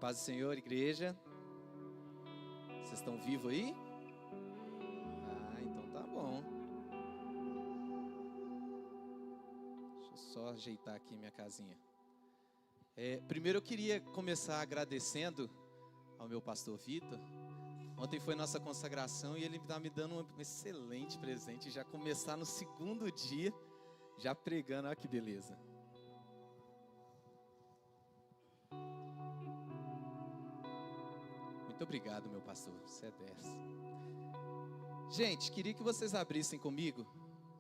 Paz do Senhor, igreja. Vocês estão vivos aí? Então tá bom. Deixa eu só ajeitar aqui minha casinha. Primeiro eu queria começar agradecendo ao meu pastor Vitor. Ontem foi nossa consagração e ele está me dando um excelente presente. Já começar no segundo dia, já pregando, olha que beleza. Muito obrigado, meu pastor, você é 10. Gente, queria que vocês abrissem comigo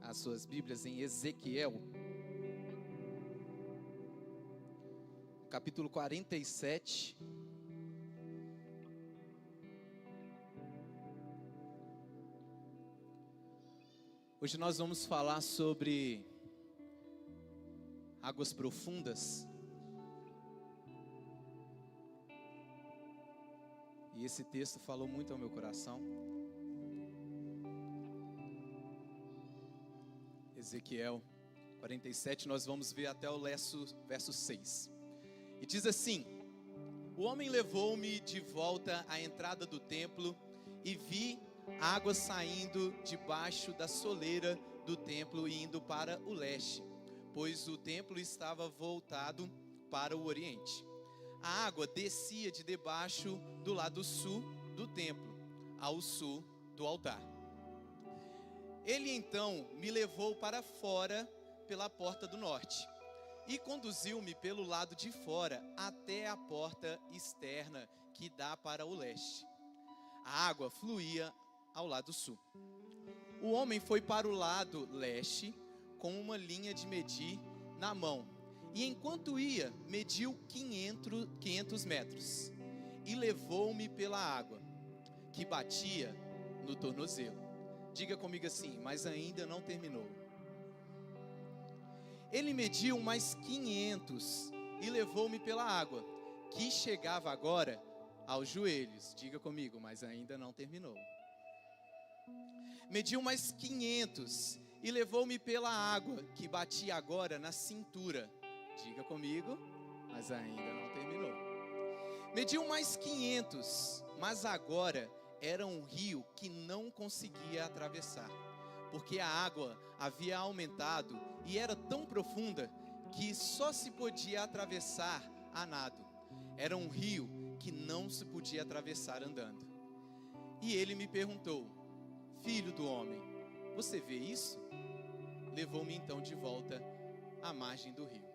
as suas Bíblias em Ezequiel, capítulo 47. Hoje nós vamos falar sobre águas profundas. E esse texto falou muito ao meu coração. Ezequiel 47, nós vamos ver até o verso 6. E diz assim: O homem levou-me de volta à entrada do templo e vi água saindo debaixo da soleira do templo e indo para o leste, pois o templo estava voltado para o oriente. A água descia de debaixo do lado sul do templo, ao sul do altar. Ele então me levou para fora pela porta do norte e conduziu-me pelo lado de fora até a porta externa que dá para o leste. A água fluía ao lado sul. O homem foi para o lado leste com uma linha de medir na mão. E enquanto ia, mediu 500 metros e levou-me pela água, que batia no tornozelo. Diga comigo assim: mas ainda não terminou. Ele mediu mais 500 e levou-me pela água, que chegava agora aos joelhos. Diga comigo: mas ainda não terminou. Mediu mais 500 e levou-me pela água, que batia agora na cintura. Diga comigo, mas ainda não terminou. Mediu mais 500, mas agora era um rio que não conseguia atravessar, porque a água havia aumentado e era tão profunda que só se podia atravessar a nado. Era um rio que não se podia atravessar andando. E ele me perguntou: Filho do homem, você vê isso? Levou-me então de volta à margem do rio.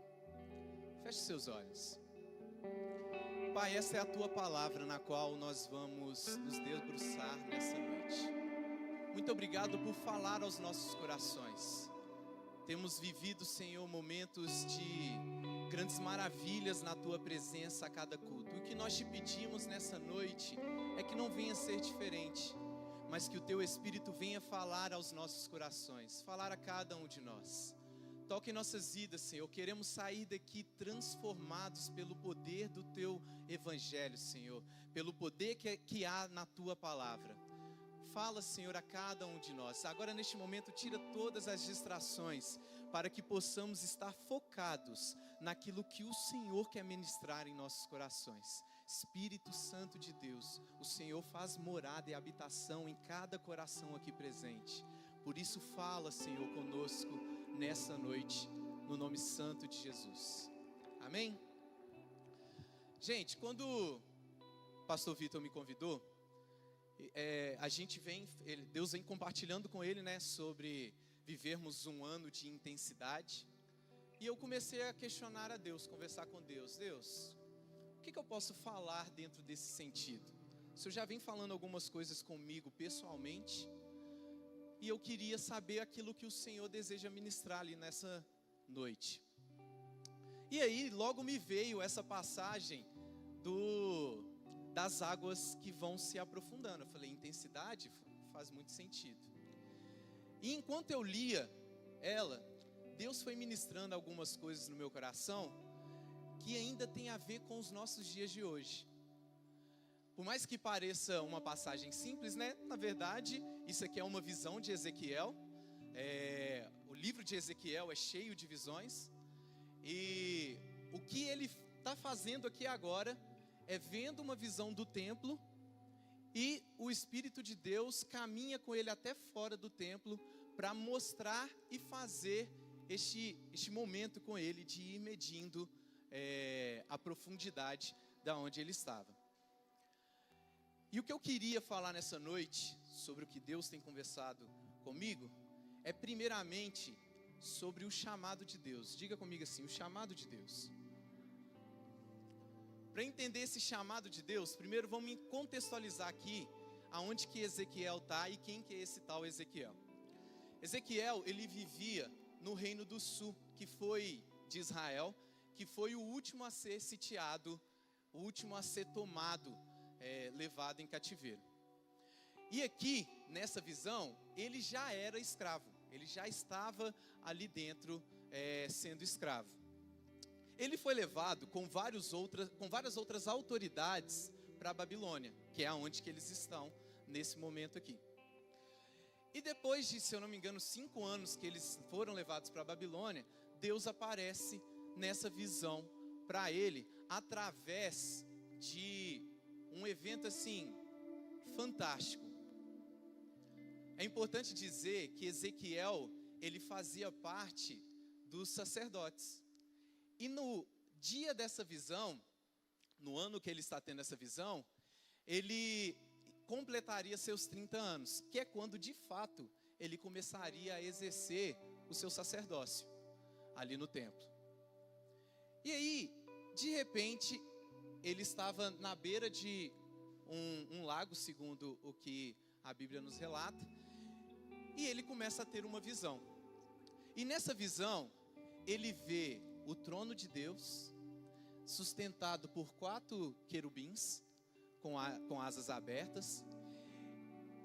Feche seus olhos. Pai, essa é a tua palavra na qual nós vamos nos debruçar nessa noite. Muito obrigado por falar aos nossos corações. Temos vivido, Senhor, momentos de grandes maravilhas na tua presença a cada culto. O que nós te pedimos nessa noite é que não venha ser diferente, mas que o teu Espírito venha falar aos nossos corações, falar a cada um de nós. Toque em nossas vidas, Senhor. Queremos sair daqui transformados pelo poder do Teu Evangelho, Senhor. Pelo poder que há na Tua Palavra. Fala, Senhor, a cada um de nós. Agora, neste momento, tira todas as distrações, para que possamos estar focados naquilo que o Senhor quer ministrar em nossos corações. Espírito Santo de Deus, o Senhor faz morada e habitação em cada coração aqui presente. Por isso, fala, Senhor, conosco nessa noite, no nome santo de Jesus. Amém? Gente, quando o pastor Vitor me convidou, Deus vem compartilhando com ele, né, sobre vivermos um ano de intensidade. E eu comecei a questionar a Deus, conversar com Deus. Deus, o que eu posso falar dentro desse sentido? O Senhor já vem falando algumas coisas comigo pessoalmente, e eu queria saber aquilo que o Senhor deseja ministrar ali nessa noite. E aí logo me veio essa passagem das águas que vão se aprofundando. Eu falei, intensidade faz muito sentido. E enquanto eu lia ela, Deus foi ministrando algumas coisas no meu coração que ainda tem a ver com os nossos dias de hoje. Por mais que pareça uma passagem simples, né? Na verdade, isso aqui é uma visão de Ezequiel. O livro de Ezequiel é cheio de visões. E o que ele está fazendo aqui agora é vendo uma visão do templo e o Espírito de Deus caminha com ele até fora do templo para mostrar e fazer este momento com ele de ir medindo a profundidade da onde ele estava. E o que eu queria falar nessa noite, sobre o que Deus tem conversado comigo, é primeiramente sobre o chamado de Deus. Diga comigo assim, o chamado de Deus. Para entender esse chamado de Deus, primeiro vamos contextualizar aqui aonde que Ezequiel está e quem que é esse tal Ezequiel. Ezequiel, ele vivia no reino do sul, que foi de Israel, que foi o último a ser sitiado, o último a ser tomado, levado em cativeiro. E aqui, nessa visão, ele já era escravo, ele já estava ali dentro sendo escravo. Ele foi levado com várias outras autoridades para a Babilônia, que é onde que eles estão nesse momento aqui. E depois de, se eu não me engano, 5 anos que eles foram levados para a Babilônia, Deus aparece nessa visão para ele, através de um evento assim, fantástico. É importante dizer que Ezequiel, ele fazia parte dos sacerdotes. E no dia dessa visão, no ano que ele está tendo essa visão, ele completaria seus 30 anos, que é quando de fato ele começaria a exercer o seu sacerdócio ali no templo. E aí, de repente, ele estava na beira de um lago, segundo o que a Bíblia nos relata, e ele começa a ter uma visão. E nessa visão, ele vê o trono de Deus, sustentado por 4 querubins, com asas abertas,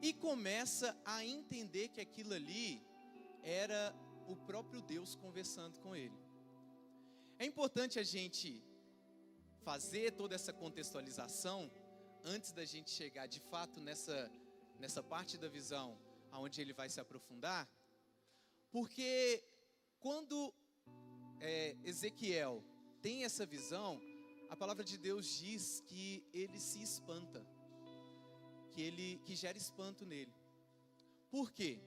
e começa a entender que aquilo ali era o próprio Deus conversando com ele. É importante a gente fazer toda essa contextualização antes da gente chegar de fato nessa parte da visão aonde ele vai se aprofundar, porque quando Ezequiel tem essa visão, a palavra de Deus diz que ele se espanta, que gera espanto nele. Por quê?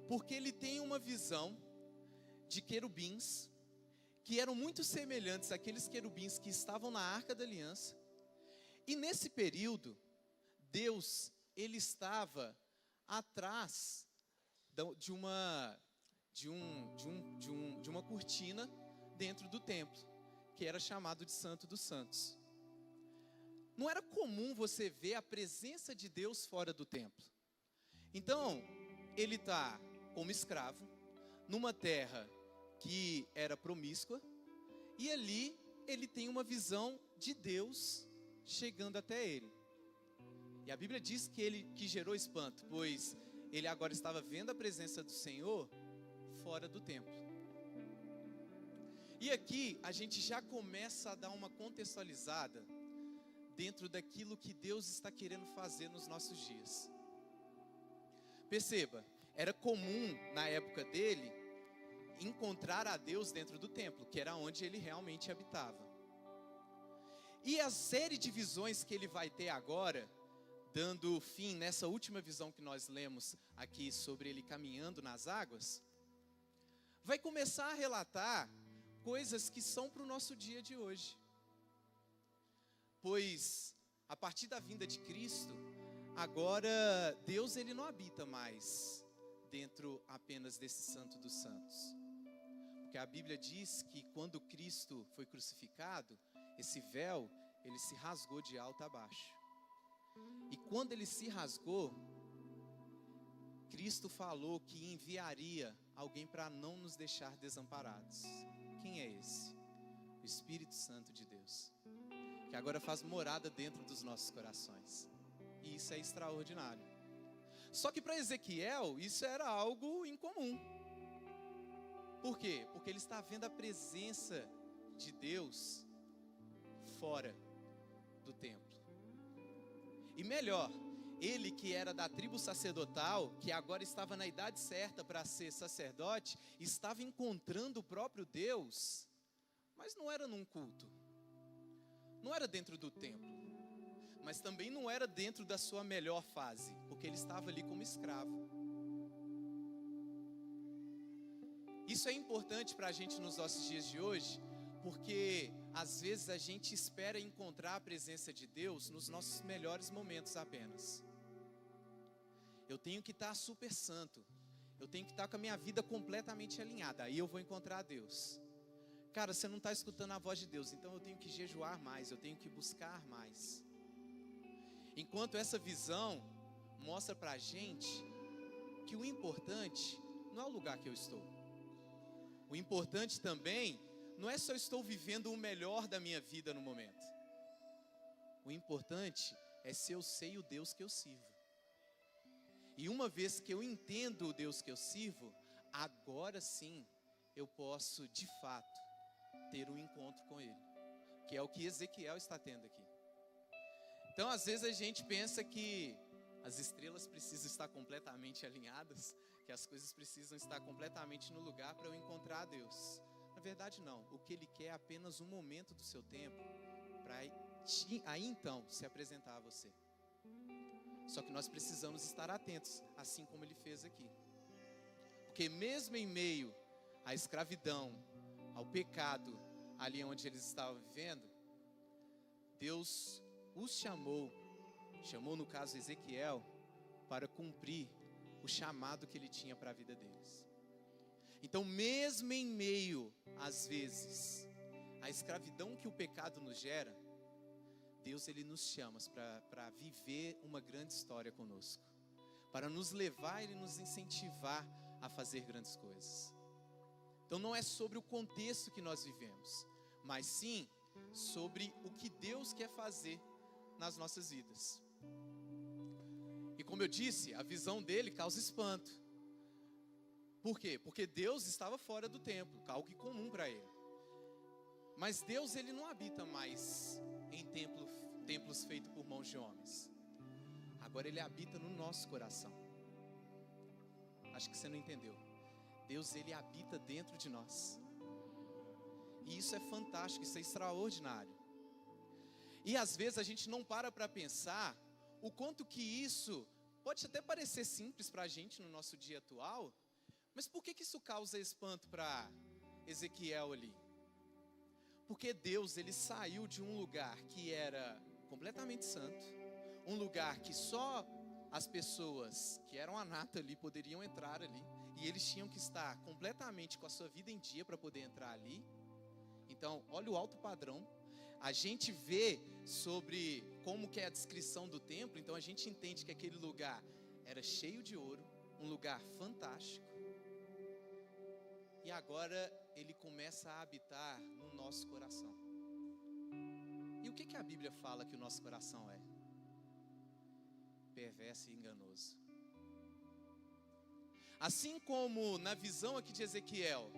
Porque ele tem uma visão de querubins que eram muito semelhantes àqueles querubins que estavam na Arca da Aliança. E nesse período, Deus, ele estava atrás de uma cortina dentro do templo, que era chamado de Santo dos Santos. Não era comum você ver a presença de Deus fora do templo. Então, ele está como escravo, numa terra que era promíscua, e ali ele tem uma visão de Deus chegando até ele. E a Bíblia diz que gerou espanto, pois ele agora estava vendo a presença do Senhor fora do templo. E aqui a gente já começa a dar uma contextualizada dentro daquilo que Deus está querendo fazer nos nossos dias. Perceba, era comum na época dele encontrar a Deus dentro do templo, que era onde ele realmente habitava. E a série de visões que ele vai ter agora, dando fim nessa última visão que nós lemos aqui sobre ele caminhando nas águas, vai começar a relatar coisas que são para o nosso dia de hoje. Pois, a partir da vinda de Cristo, agora Deus ele não habita mais dentro apenas desse Santo dos Santos. Porque a Bíblia diz que quando Cristo foi crucificado, esse véu, ele se rasgou de alto a baixo. E quando ele se rasgou, Cristo falou que enviaria alguém para não nos deixar desamparados. Quem é esse? O Espírito Santo de Deus, que agora faz morada dentro dos nossos corações. E isso é extraordinário. Só que para Ezequiel, isso era algo incomum. Por quê? Porque ele está vendo a presença de Deus fora do templo. E melhor, ele que era da tribo sacerdotal, que agora estava na idade certa para ser sacerdote, estava encontrando o próprio Deus, mas não era num culto. não era dentro do templo, mas também não era dentro da sua melhor fase, porque ele estava ali como escravo. Isso é importante para a gente nos nossos dias de hoje, porque às vezes a gente espera encontrar a presença de Deus nos nossos melhores momentos apenas. Eu tenho que estar super santo, eu tenho que estar com a minha vida completamente alinhada, aí eu vou encontrar Deus. Cara, você não está escutando a voz de Deus, então eu tenho que jejuar mais, eu tenho que buscar mais. Enquanto essa visão mostra para a gente que o importante não é o lugar que eu estou. O importante também não é só eu estou vivendo o melhor da minha vida no momento. O importante é se eu sei o Deus que eu sirvo. E uma vez que eu entendo o Deus que eu sirvo, agora sim eu posso de fato ter um encontro com Ele, que é o que Ezequiel está tendo aqui. Então às vezes a gente pensa que as estrelas precisam estar completamente alinhadas, que as coisas precisam estar completamente no lugar para eu encontrar a Deus. Na verdade não, o que Ele quer é apenas um momento do seu tempo, para aí então se apresentar a você. Só que nós precisamos estar atentos, assim como Ele fez aqui. Porque mesmo em meio à escravidão, ao pecado, ali onde eles estavam vivendo, Deus os chamou no caso Ezequiel, para cumprir o chamado que Ele tinha para a vida deles. Então mesmo em meio, às vezes, à escravidão que o pecado nos gera, Deus Ele nos chama para viver uma grande história conosco, para nos levar e nos incentivar a fazer grandes coisas. Então não é sobre o contexto que nós vivemos, mas sim sobre o que Deus quer fazer nas nossas vidas. E como eu disse, a visão dele causa espanto. Por quê? Porque Deus estava fora do templo, algo comum para ele. Mas Deus Ele não habita mais em templos feitos por mãos de homens. Agora Ele habita no nosso coração. Acho que você não entendeu. Deus Ele habita dentro de nós. E isso é fantástico, isso é extraordinário. E às vezes a gente não para pensar o quanto que isso pode até parecer simples para a gente no nosso dia atual, mas por que isso causa espanto para Ezequiel ali? Porque Deus Ele saiu de um lugar que era completamente santo, um lugar que só as pessoas que eram a nata ali poderiam entrar ali, e eles tinham que estar completamente com a sua vida em dia para poder entrar ali. Então, olha o alto padrão. A gente vê sobre como que é a descrição do templo, então a gente entende que aquele lugar era cheio de ouro, um lugar fantástico. E agora ele começa a habitar no nosso coração. E o que a Bíblia fala que o nosso coração é? Perverso e enganoso. Assim como na visão aqui de Ezequiel,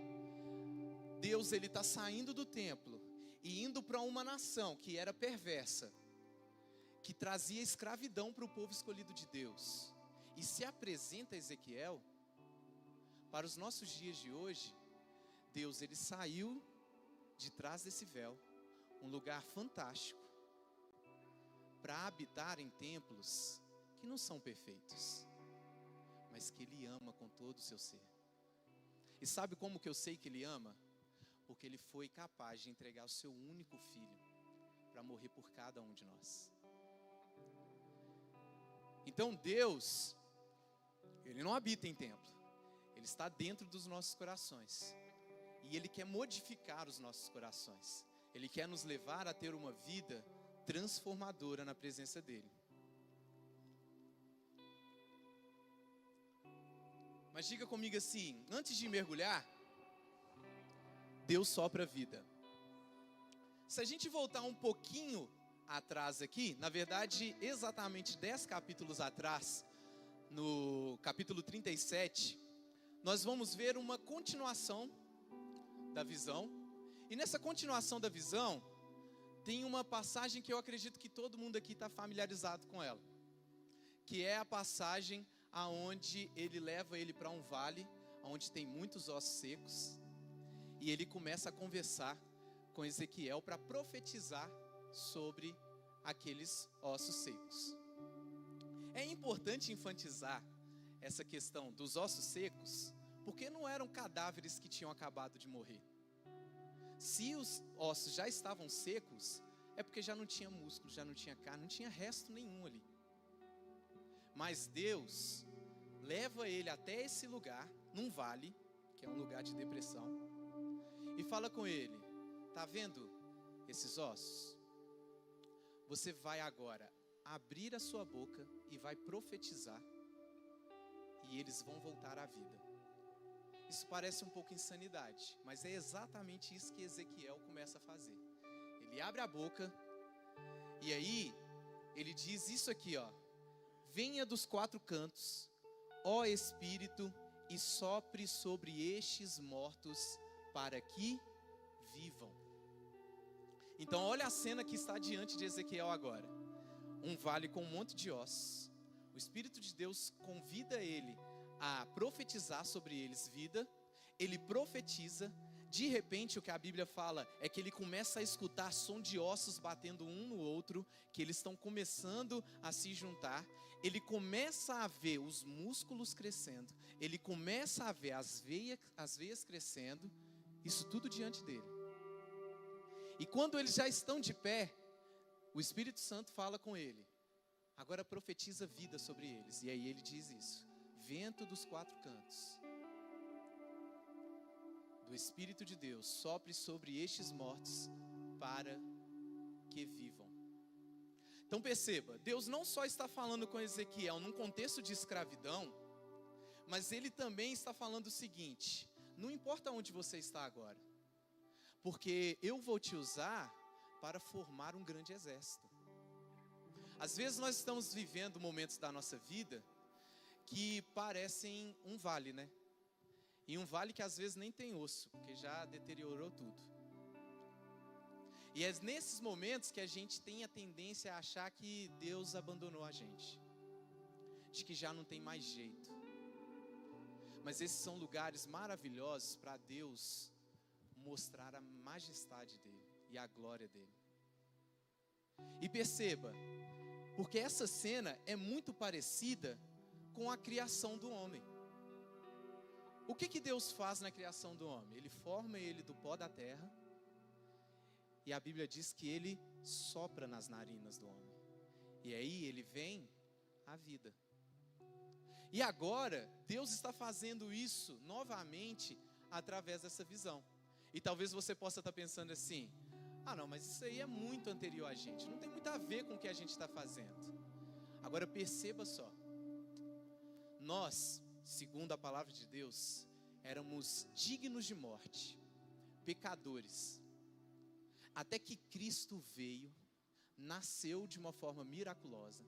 Deus ele está saindo do templo e indo para uma nação que era perversa, que trazia escravidão para o povo escolhido de Deus, e se apresenta a Ezequiel. Para os nossos dias de hoje, Deus ele saiu de trás desse véu, um lugar fantástico, para habitar em templos que não são perfeitos, mas que Ele ama com todo o seu ser. E sabe como que eu sei que Ele ama? Porque Ele foi capaz de entregar o seu único filho para morrer por cada um de nós. Então Deus, Ele não habita em templo, Ele está dentro dos nossos corações. E Ele quer modificar os nossos corações. Ele quer nos levar a ter uma vida transformadora na presença dEle. Mas diga comigo assim, antes de mergulhar, Deus sopra a vida. Se a gente voltar um pouquinho atrás aqui, na verdade, exatamente 10 capítulos atrás, no capítulo 37, nós vamos ver uma continuação da visão. E nessa continuação da visão, tem uma passagem que eu acredito que todo mundo aqui está familiarizado com ela, que é a passagem aonde ele leva ele para um vale, onde tem muitos ossos secos, e ele começa a conversar com Ezequiel para profetizar sobre aqueles ossos secos. É importante enfatizar essa questão dos ossos secos, porque não eram cadáveres que tinham acabado de morrer. Se os ossos já estavam secos, é porque já não tinha músculo, já não tinha carne, não tinha resto nenhum ali. Mas Deus leva ele até esse lugar, num vale, que é um lugar de depressão, e fala com ele: tá vendo esses ossos? Você vai agora abrir a sua boca e vai profetizar, e eles vão voltar à vida. Isso parece um pouco insanidade, mas é exatamente isso que Ezequiel começa a fazer. Ele abre a boca, e aí ele diz isso aqui, ó: venha dos quatro cantos, ó Espírito, e sopre sobre estes mortos, para que vivam. Então olha a cena que está diante de Ezequiel agora. Um vale com um monte de ossos. O Espírito de Deus convida ele a profetizar sobre eles vida. Ele profetiza. De repente o que a Bíblia fala é que ele começa a escutar som de ossos batendo um no outro, que eles estão começando a se juntar. Ele começa a ver os músculos crescendo, ele começa a ver as veias crescendo, isso tudo diante dele. E quando eles já estão de pé, o Espírito Santo fala com ele: agora profetiza vida sobre eles. E aí ele diz isso: vento dos quatro cantos do Espírito de Deus sopre sobre estes mortos, para que vivam. Então perceba, Deus não só está falando com Ezequiel num contexto de escravidão, mas ele também está falando o seguinte: não importa onde você está agora, porque eu vou te usar para formar um grande exército. Às vezes nós estamos vivendo momentos da nossa vida que parecem um vale, né? E um vale que às vezes nem tem osso, porque já deteriorou tudo. E é nesses momentos que a gente tem a tendência a achar que Deus abandonou a gente, de que já não tem mais jeito. Mas esses são lugares maravilhosos para Deus mostrar a majestade dele e a glória dele. E perceba, porque essa cena é muito parecida com a criação do homem. O que Deus faz na criação do homem? Ele forma ele do pó da terra, e a Bíblia diz que ele sopra nas narinas do homem, e aí ele vem a vida. E agora Deus está fazendo isso novamente através dessa visão. E talvez você possa estar pensando assim: ah não, mas isso aí é muito anterior a gente, não tem muito a ver com o que a gente está fazendo. Agora perceba só, nós, segundo a palavra de Deus, éramos dignos de morte, pecadores, até que Cristo veio, nasceu de uma forma miraculosa,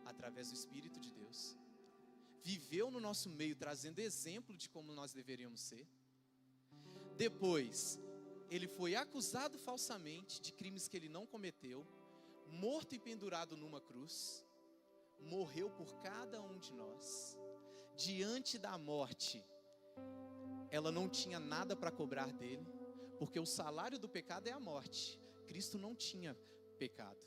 através do Espírito de Deus, viveu no nosso meio, trazendo exemplo de como nós deveríamos ser. Depois, ele foi acusado falsamente de crimes que ele não cometeu, morto e pendurado numa cruz, morreu por cada um de nós. Diante da morte, ela não tinha nada para cobrar dele, porque o salário do pecado é a morte. Cristo não tinha pecado.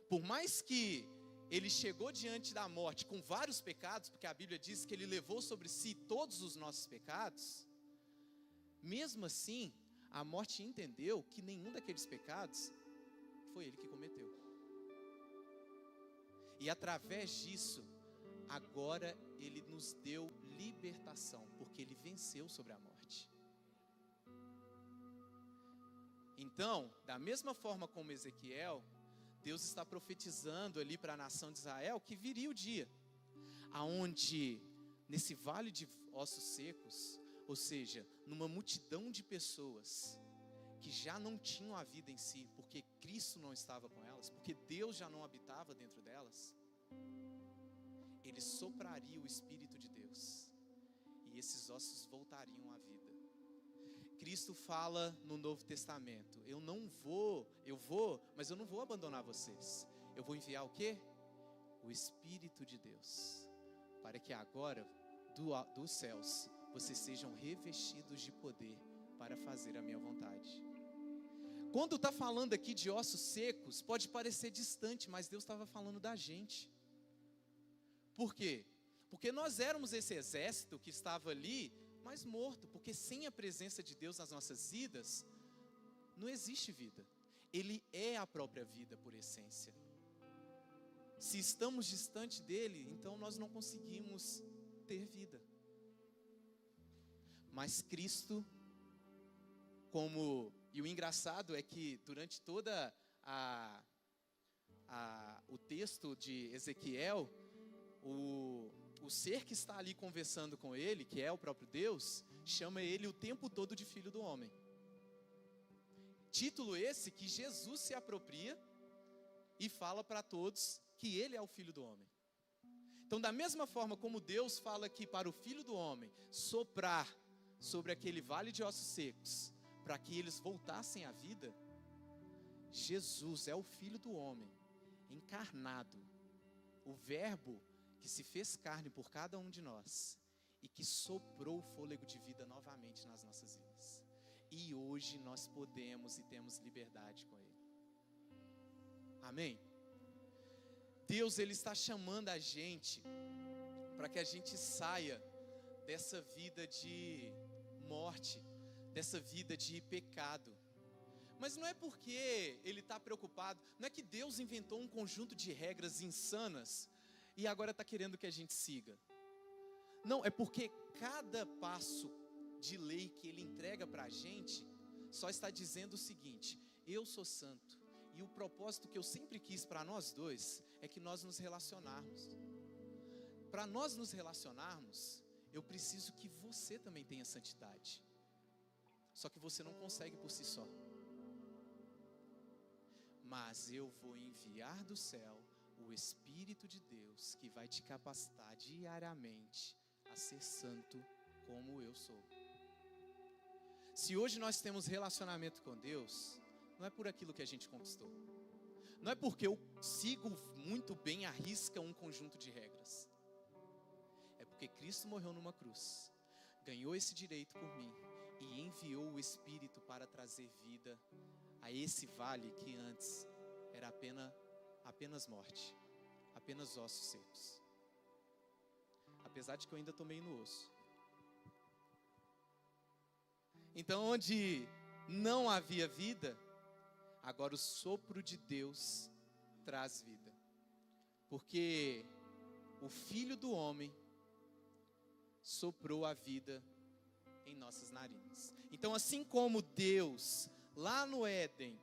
Por mais que ele chegou diante da morte com vários pecados, porque a Bíblia diz que ele levou sobre si todos os nossos pecados, mesmo assim, a morte entendeu que nenhum daqueles pecados foi ele que cometeu. E através disso, agora ele nos deu libertação, porque ele venceu sobre a morte. Então, da mesma forma como Ezequiel, Deus está profetizando ali para a nação de Israel que viria o dia aonde, nesse vale de ossos secos, ou seja, numa multidão de pessoas que já não tinham a vida em si, porque Cristo não estava com elas, porque Deus já não habitava dentro delas, ele sopraria o Espírito de Deus, e esses ossos voltariam à vida. Cristo fala no Novo Testamento: eu vou, mas eu não vou abandonar vocês. Eu vou enviar o quê? O Espírito de Deus, para que agora, dos céus, vocês sejam revestidos de poder para fazer a minha vontade. Quando está falando aqui de ossos secos, pode parecer distante, mas Deus estava falando da gente. Por quê? Porque nós éramos esse exército que estava ali, mas morto, porque sem a presença de Deus nas nossas vidas, não existe vida. Ele é a própria vida por essência. Se estamos distante dele, então nós não conseguimos ter vida. Mas Cristo, e o engraçado é que durante toda o texto de Ezequiel, o ser que está ali conversando com ele, que é o próprio Deus, chama ele o tempo todo de Filho do Homem. Título esse que Jesus se apropria e fala para todos que ele é o Filho do Homem. Então, da mesma forma como Deus fala aqui para o Filho do Homem soprar sobre aquele vale de ossos secos, para que eles voltassem à vida, Jesus é o Filho do Homem, encarnado, o Verbo que se fez carne por cada um de nós e que soprou o fôlego de vida novamente nas nossas vidas. E hoje nós podemos e temos liberdade com Ele. Amém? Deus, Ele está chamando a gente para que a gente saia dessa vida de morte, dessa vida de pecado. Mas não é porque Ele está preocupado, não é que Deus inventou um conjunto de regras insanas e agora está querendo que a gente siga. Não, é porque cada passo de lei que Ele entrega para a gente só está dizendo o seguinte: eu sou santo, e o propósito que eu sempre quis para nós dois é que nós nos relacionarmos. Para nós nos relacionarmos, eu preciso que você também tenha santidade. Só que você não consegue por si só. Mas eu vou enviar do céu o Espírito de Deus, que vai te capacitar diariamente a ser santo como eu sou. Se hoje nós temos relacionamento com Deus, não é por aquilo que a gente conquistou. Não é porque eu sigo muito bem à risca um conjunto de regras. É porque Cristo morreu numa cruz, ganhou esse direito por mim e enviou o Espírito para trazer vida a esse vale que antes era apenas morte, apenas ossos secos. Apesar de que eu ainda estou meio no osso. Então, onde não havia vida, agora o sopro de Deus traz vida. Porque o Filho do Homem soprou a vida em nossas narinas. Então, assim como Deus, lá no Éden,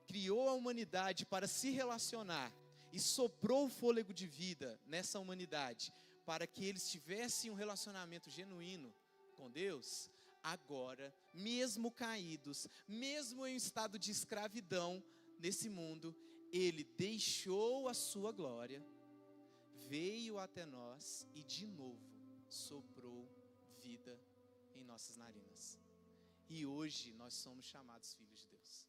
criou a humanidade para se relacionar e soprou o fôlego de vida nessa humanidade, para que eles tivessem um relacionamento genuíno com Deus, agora, mesmo caídos, mesmo em estado de escravidão nesse mundo, Ele deixou a sua glória, veio até nós e de novo soprou vida em nossas narinas. E hoje nós somos chamados filhos de Deus.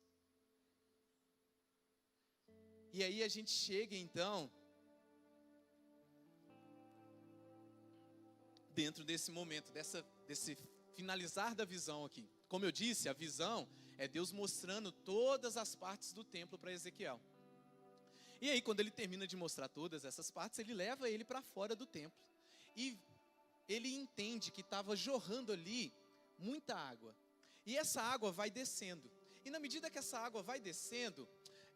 E aí a gente chega então, dentro desse momento, desse finalizar da visão aqui. Como eu disse, a visão é Deus mostrando todas as partes do templo para Ezequiel. E aí, quando ele termina de mostrar todas essas partes, ele leva ele para fora do templo. E ele entende que estava jorrando ali muita água. E essa água vai descendo. E na medida que essa água vai descendo,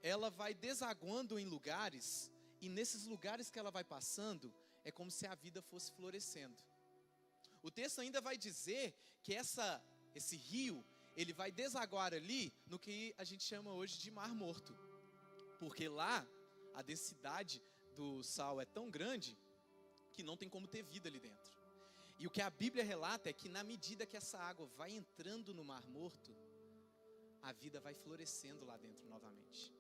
ela vai desaguando em lugares. E nesses lugares que ela vai passando, é como se a vida fosse florescendo. O texto ainda vai dizer que esse rio, ele vai desaguar ali no que a gente chama hoje de Mar Morto. Porque lá, a densidade do sal é tão grande que não tem como ter vida ali dentro. E o que a Bíblia relata é que na medida que essa água vai entrando no Mar Morto, a vida vai florescendo lá dentro novamente.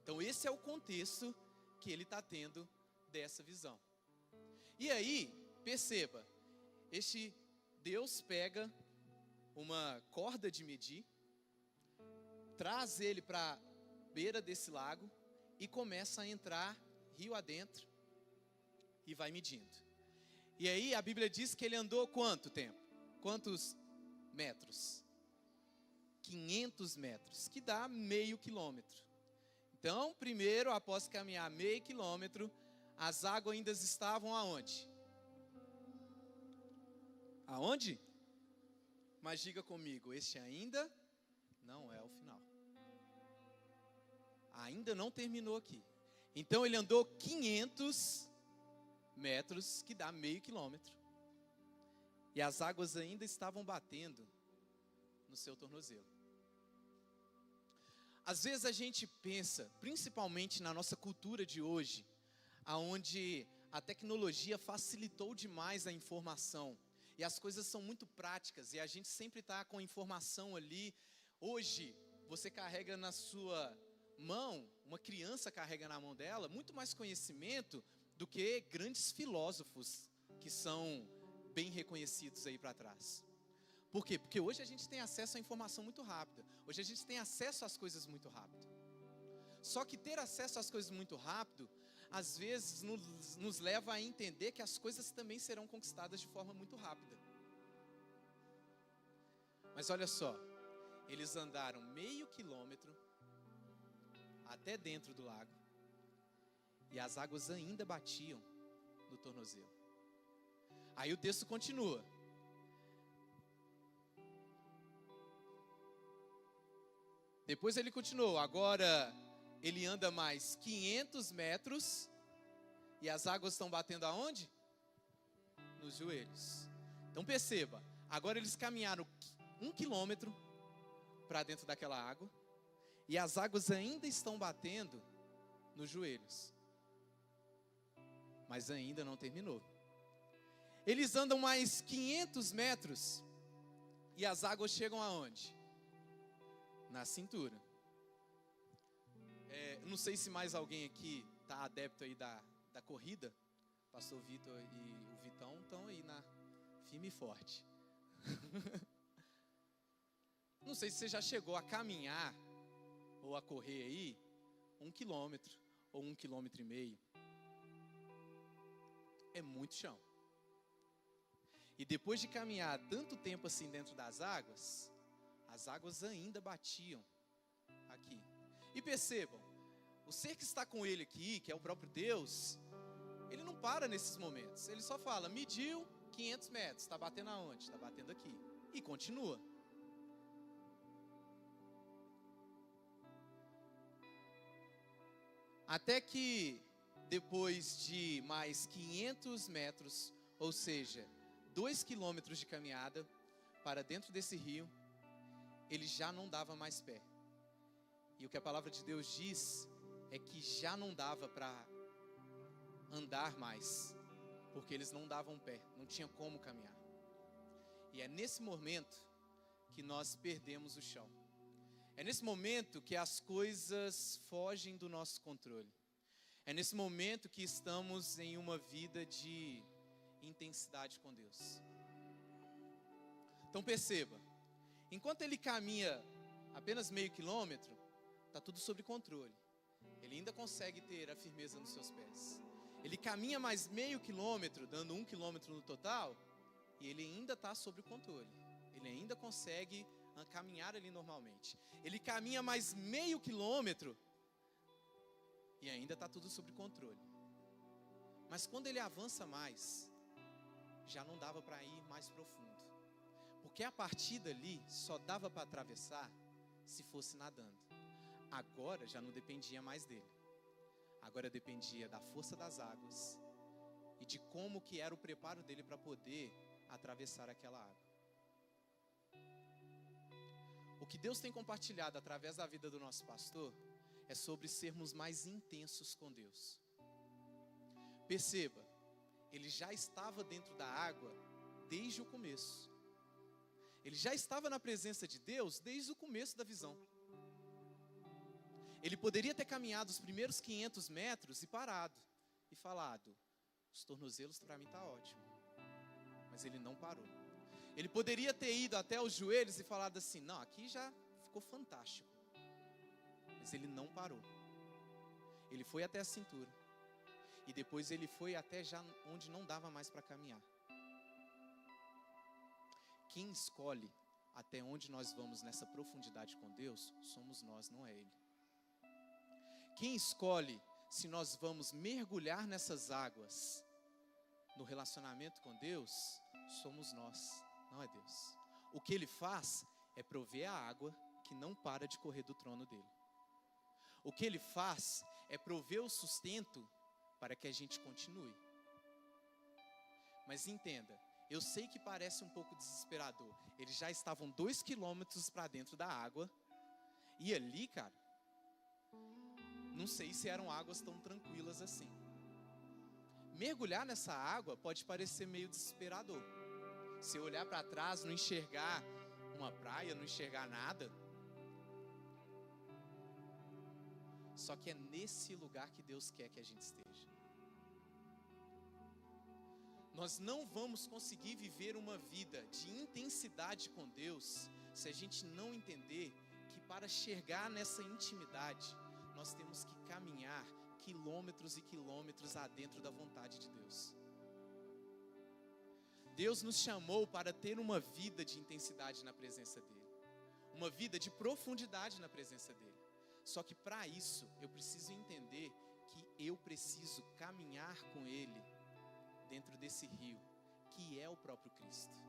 Então esse é o contexto que ele está tendo dessa visão. E aí, perceba, este Deus pega uma corda de medir, traz ele para a beira desse lago e começa a entrar rio adentro e vai medindo. E aí a Bíblia diz que ele andou quanto tempo? Quantos metros? 500 metros, que dá meio quilômetro. Então, primeiro, após caminhar meio quilômetro, as águas ainda estavam aonde? Aonde? Mas diga comigo, este ainda não é o final. Ainda não terminou aqui. Então ele andou 500 metros, que dá meio quilômetro. E as águas ainda estavam batendo no seu tornozelo. Às vezes a gente pensa, principalmente na nossa cultura de hoje, aonde a tecnologia facilitou demais a informação. E as coisas são muito práticas e a gente sempre está com informação ali. Hoje, você carrega na sua mão, uma criança carrega na mão dela, muito mais conhecimento do que grandes filósofos que são bem reconhecidos aí para trás. Por quê? Porque hoje a gente tem acesso à informação muito rápida. Hoje a gente tem acesso às coisas muito rápido. Só que ter acesso às coisas muito rápido, às vezes nos leva a entender que as coisas também serão conquistadas de forma muito rápida. Mas olha só, eles andaram meio quilômetro até dentro do lago e as águas ainda batiam no tornozelo. Aí o texto continua. Depois ele continuou, agora ele anda mais 500 metros e as águas estão batendo aonde? Nos joelhos. Então perceba, agora eles caminharam 1 quilômetro para dentro daquela água e as águas ainda estão batendo nos joelhos. Mas ainda não terminou. Eles andam mais 500 metros e as águas chegam aonde? Na cintura. Não sei se mais alguém aqui está adepto aí da corrida. Pastor Vitor e o Vitão estão aí na firme e forte. Não sei se você já chegou a caminhar ou a correr aí 1 quilômetro ou 1,5 quilômetros. É muito chão. E depois de caminhar tanto tempo assim dentro das águas, as águas ainda batiam aqui. E percebam, o ser que está com ele aqui, que é o próprio Deus, ele não para nesses momentos. Ele só fala, mediu 500 metros, está batendo aonde? Está batendo aqui. E continua. Até que depois de mais 500 metros, ou seja, 2 quilômetros de caminhada para dentro desse rio, ele já não dava mais pé. E o que a palavra de Deus diz é que já não dava para andar mais, porque eles não davam pé, não tinha como caminhar. E é nesse momento que nós perdemos o chão. É nesse momento que as coisas fogem do nosso controle. É nesse momento que estamos em uma vida de intensidade com Deus. Então perceba, enquanto ele caminha apenas meio quilômetro, está tudo sob controle. Ele ainda consegue ter a firmeza nos seus pés. Ele caminha mais meio quilômetro, dando 1 quilômetro no total, e ele ainda está sob controle. Ele ainda consegue caminhar ali normalmente. Ele caminha mais meio quilômetro e ainda está tudo sob controle. Mas quando ele avança mais, já não dava para ir mais profundo. Porque a partir dali só dava para atravessar se fosse nadando. Agora já não dependia mais dele. Agora dependia da força das águas e de como que era o preparo dele para poder atravessar aquela água. O que Deus tem compartilhado através da vida do nosso pastor é sobre sermos mais intensos com Deus. Perceba, ele já estava dentro da água desde o começo. Ele já estava na presença de Deus desde o começo da visão. Ele poderia ter caminhado os primeiros 500 metros e parado e falado, os tornozelos para mim está ótimo. Mas ele não parou. Ele poderia ter ido até os joelhos e falado assim, não, aqui já ficou fantástico. Mas ele não parou. Ele foi até a cintura. E depois ele foi até já onde não dava mais para caminhar. Quem escolhe até onde nós vamos nessa profundidade com Deus, somos nós, não é Ele. Quem escolhe se nós vamos mergulhar nessas águas no relacionamento com Deus, somos nós, não é Deus. O que Ele faz é prover a água que não para de correr do trono dele. O que Ele faz é prover o sustento para que a gente continue. Mas entenda, eu sei que parece um pouco desesperador. Eles já estavam 2 quilômetros para dentro da água. E ali, cara, não sei se eram águas tão tranquilas assim. Mergulhar nessa água pode parecer meio desesperador. Se olhar para trás, não enxergar uma praia, não enxergar nada. Só que é nesse lugar que Deus quer que a gente esteja. Nós não vamos conseguir viver uma vida de intensidade com Deus se a gente não entender que para chegar nessa intimidade, nós temos que caminhar quilômetros e quilômetros adentro da vontade de Deus. Deus nos chamou para ter uma vida de intensidade na presença dEle, uma vida de profundidade na presença dEle. Só que para isso, eu preciso entender que eu preciso caminhar com Ele dentro desse rio, que é o próprio Cristo.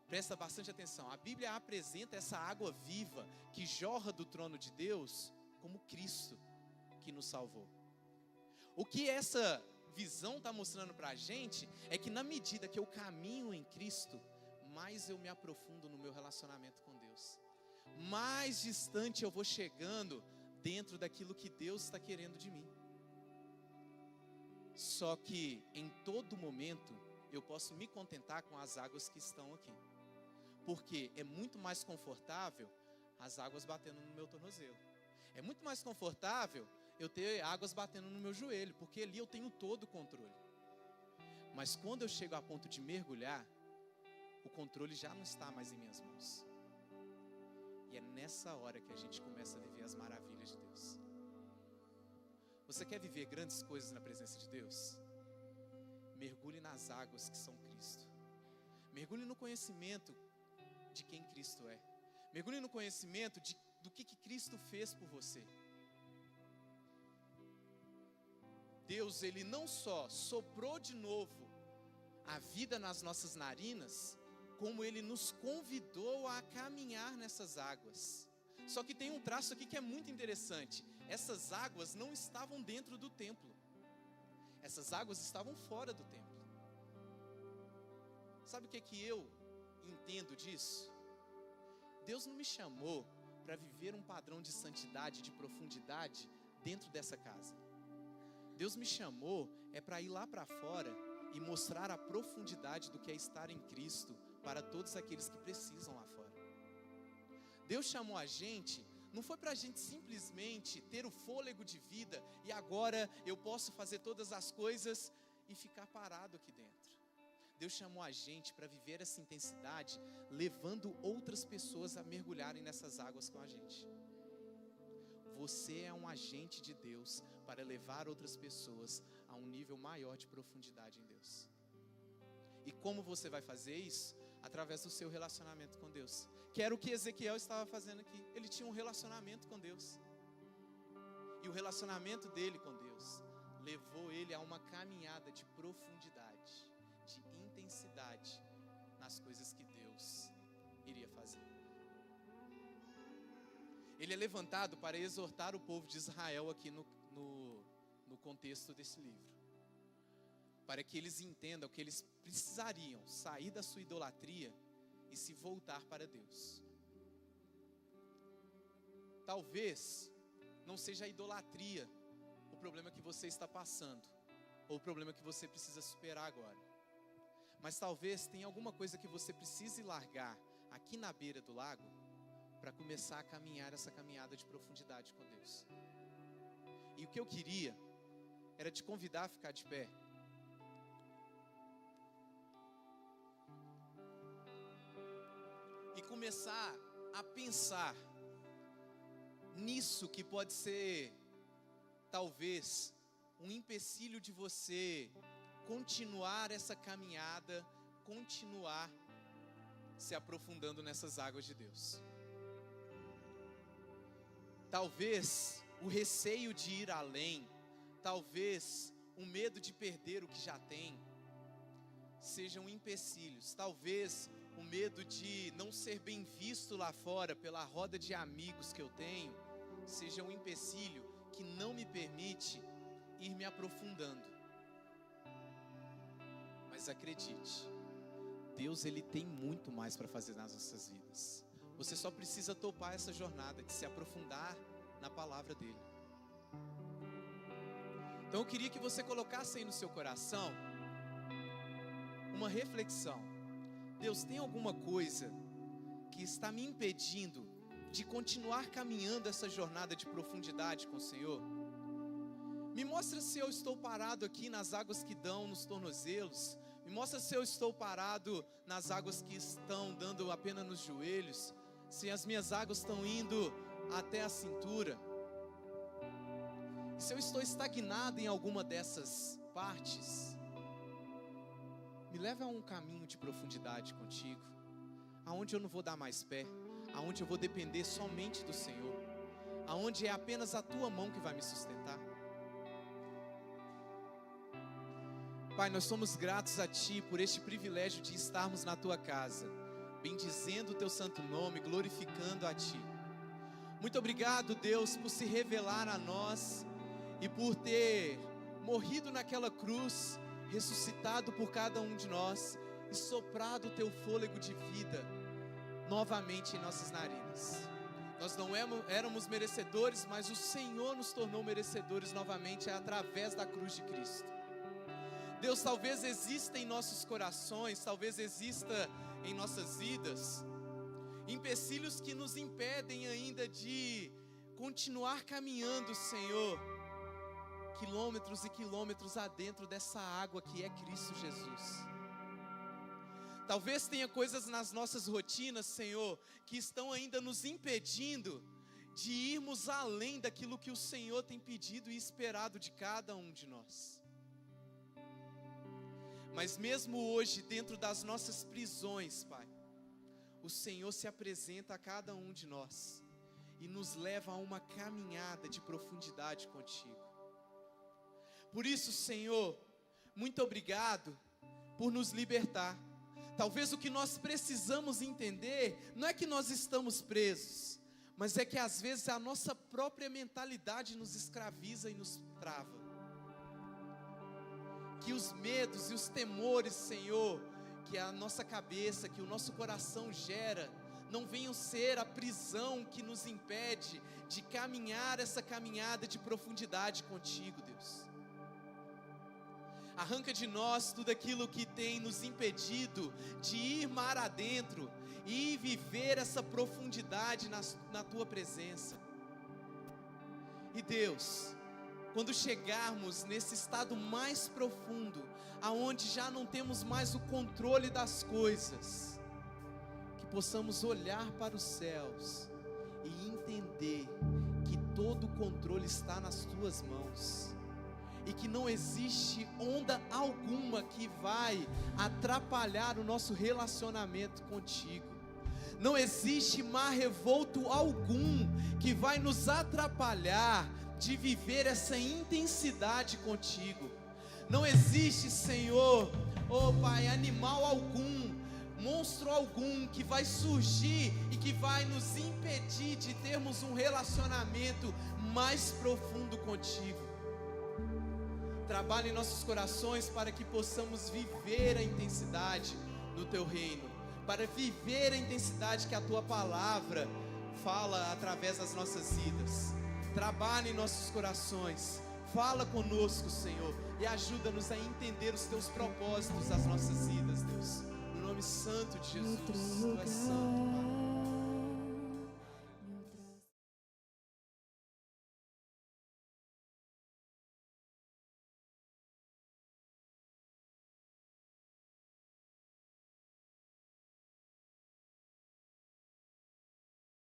Presta bastante atenção, a Bíblia apresenta essa água viva que jorra do trono de Deus como Cristo que nos salvou. O que essa visão está mostrando para a gente é que na medida que eu caminho em Cristo, mais eu me aprofundo no meu relacionamento com Deus, mais distante eu vou chegando dentro daquilo que Deus está querendo de mim. Só que em todo momento eu posso me contentar com as águas que estão aqui, porque é muito mais confortável as águas batendo no meu tornozelo. É muito mais confortável eu ter águas batendo no meu joelho, porque ali eu tenho todo o controle. Mas quando eu chego a ponto de mergulhar, o controle já não está mais em minhas mãos. E é nessa hora que a gente começa a viver as maravilhas de Deus. Você quer viver grandes coisas na presença de Deus? Mergulhe nas águas que são Cristo. Mergulhe no conhecimento de quem Cristo é. Mergulhe no conhecimento do que Cristo fez por você. Deus, Ele não só soprou de novo a vida nas nossas narinas, como Ele nos convidou a caminhar nessas águas. Só que tem um traço aqui que é muito interessante. Essas águas não estavam dentro do templo. Essas águas estavam fora do templo. Sabe o que eu entendo disso? Deus não me chamou para viver um padrão de santidade, de profundidade dentro dessa casa. Deus me chamou para ir lá para fora e mostrar a profundidade do que é estar em Cristo para todos aqueles que precisam lá fora. Deus chamou a gente, não foi para a gente simplesmente ter o fôlego de vida e agora eu posso fazer todas as coisas e ficar parado aqui dentro. Deus chamou a gente para viver essa intensidade, levando outras pessoas a mergulharem nessas águas com a gente. Você é um agente de Deus para levar outras pessoas a um nível maior de profundidade em Deus. E como você vai fazer isso? Através do seu relacionamento com Deus. Que era o que Ezequiel estava fazendo aqui. Ele tinha um relacionamento com Deus. E o relacionamento dele com Deus levou ele a uma caminhada de profundidade, de intensidade nas coisas que Deus iria fazer. Ele é levantado para exortar o povo de Israel aqui no contexto desse livro. Para que eles entendam que eles precisariam sair da sua idolatria e se voltar para Deus. Talvez não seja a idolatria o problema que você está passando, ou o problema que você precisa superar agora. Mas talvez tenha alguma coisa que você precise largar aqui na beira do lago para começar a caminhar essa caminhada de profundidade com Deus. E o que eu queria era te convidar a ficar de pé. E começar a pensar nisso que pode ser, talvez, um empecilho de você continuar essa caminhada, continuar se aprofundando nessas águas de Deus. Talvez o receio de ir além, talvez o medo de perder o que já tem, sejam empecilhos. Talvez o medo de não ser bem visto lá fora pela roda de amigos que eu tenho, seja um empecilho que não me permite ir me aprofundando. Mas acredite, Deus ele tem muito mais para fazer nas nossas vidas. Você só precisa topar essa jornada de se aprofundar na palavra dele. Então eu queria que você colocasse aí no seu coração uma reflexão. Deus, tem alguma coisa que está me impedindo de continuar caminhando essa jornada de profundidade com o Senhor? Me mostra se eu estou parado aqui nas águas que dão nos tornozelos. Me mostra se eu estou parado nas águas que estão dando apenas nos joelhos. Se as minhas águas estão indo até a cintura. Se eu estou estagnado em alguma dessas partes, me leva a um caminho de profundidade contigo, aonde eu não vou dar mais pé, aonde eu vou depender somente do Senhor, aonde é apenas a tua mão que vai me sustentar. Pai, nós somos gratos a Ti por este privilégio de estarmos na Tua casa, bendizendo o Teu santo nome, glorificando a Ti. Muito obrigado, Deus, por se revelar a nós e por ter morrido naquela cruz, ressuscitado por cada um de nós e soprado o Teu fôlego de vida novamente em nossas narinas. Nós não éramos merecedores, mas o Senhor nos tornou merecedores novamente através da cruz de Cristo. Deus, talvez exista em nossos corações, talvez exista em nossas vidas empecilhos que nos impedem ainda de continuar caminhando, Senhor, quilômetros e quilômetros adentro dessa água que é Cristo Jesus. Talvez tenha coisas nas nossas rotinas, Senhor, que estão ainda nos impedindo de irmos além daquilo que o Senhor tem pedido e esperado de cada um de nós. Mas mesmo hoje, dentro das nossas prisões, Pai, o Senhor se apresenta a cada um de nós e nos leva a uma caminhada de profundidade contigo. Por isso, Senhor, muito obrigado por nos libertar. Talvez o que nós precisamos entender não é que nós estamos presos, mas é que às vezes a nossa própria mentalidade nos escraviza e nos trava. Que os medos e os temores, Senhor, que a nossa cabeça, que o nosso coração gera, não venham ser a prisão que nos impede de caminhar essa caminhada de profundidade contigo, Deus. Arranca de nós tudo aquilo que tem nos impedido de ir mar adentro e viver essa profundidade na Tua presença. E Deus, quando chegarmos nesse estado mais profundo, aonde já não temos mais o controle das coisas, que possamos olhar para os céus e entender que todo o controle está nas Tuas mãos, e que não existe onda alguma que vai atrapalhar o nosso relacionamento contigo. Não existe mar revolto algum que vai nos atrapalhar de viver essa intensidade contigo. Não existe, Senhor, oh Pai, animal algum, monstro algum que vai surgir e que vai nos impedir de termos um relacionamento mais profundo contigo. Trabalhe em nossos corações para que possamos viver a intensidade do Teu reino, para viver a intensidade que a Tua palavra fala através das nossas vidas. Trabalhe em nossos corações, fala conosco, Senhor, e ajuda-nos a entender os Teus propósitos das nossas vidas, Deus. No nome santo de Jesus, Tu és santo, Pai.